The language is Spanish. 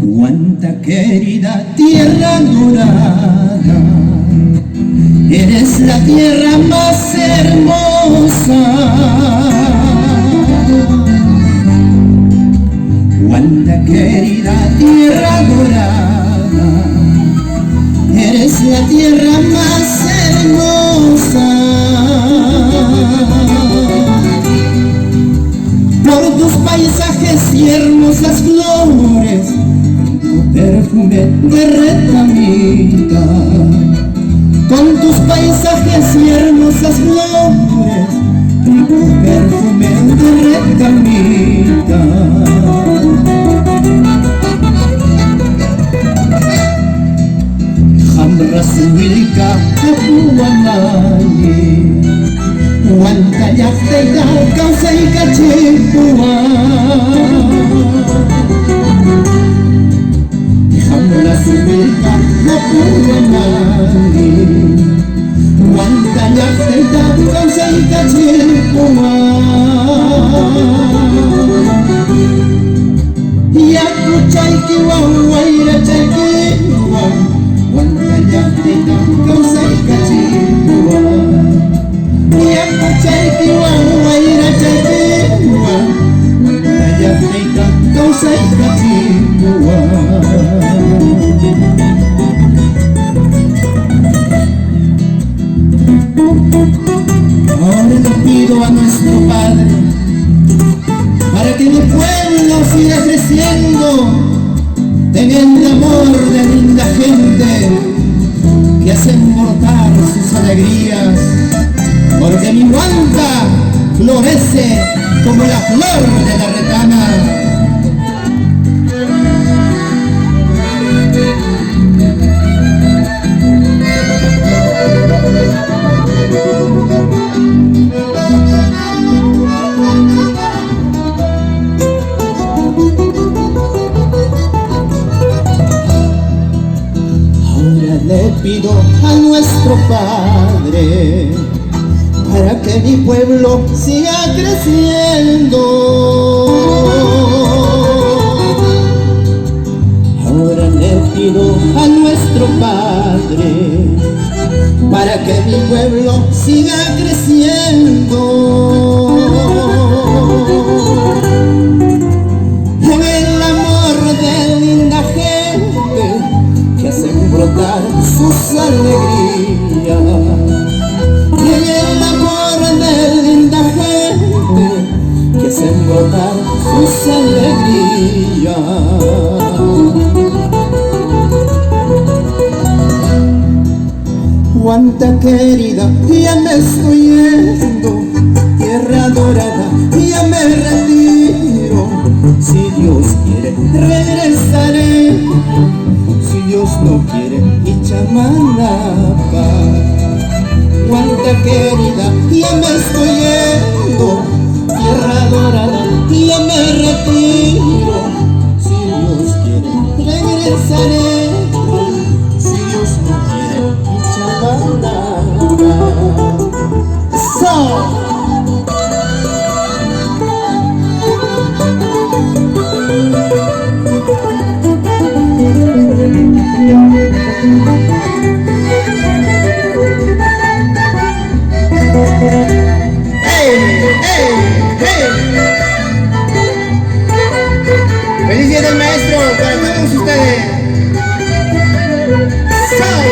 Huanta querida tierra dorada, eres la tierra más hermosa. Huanta querida tierra dorada, eres la tierra más hermosa. Por tus paisajes y hermosas flores, tu perfume de retamita. Con tus paisajes y hermosas flores, tu perfume de retamita. Hamrasuilka Tapuamani, Huanta Yachteida Causaika Chipua. Hamrasuilka Tapuamani, Huanta Yachteida Causaika Chipua. Yakuchaikiwa Waira Chaikiwa, Huanta Yachteida Causaika Chipua. Yakuchaikiwa Waira Chaikiwa, Huanta Yachteida Causaika Chipua. Ahora le pido a nuestro Padre para que mi pueblo siga creciendo, teniendo amor de linda gente que hacen brotar sus alegrías, porque mi Huanta florece como la flor de la retama. Le pido a nuestro Padre para que mi pueblo siga creciendo. Ahora le pido a nuestro Padre para que mi pueblo siga creciendo. En el amor de linda gente que hacen brotar sus alegrías, y en el amor de linda gente que hacen brotar sus alegrías. Huanta querida, ya me estoy yendo, tierra dorada, ya me retiro. Si Dios quiere, regresaré. Si Dios no quiere, Ichamanapa. Huanta querida, ya me estoy yendo, tierra dorada, ya me retiro. Si Dios quiere, regresaré. Si Dios no quiere, Ichamanapa. ¡So! ¡Feliz día del maestro para todos ustedes! ¡Chao!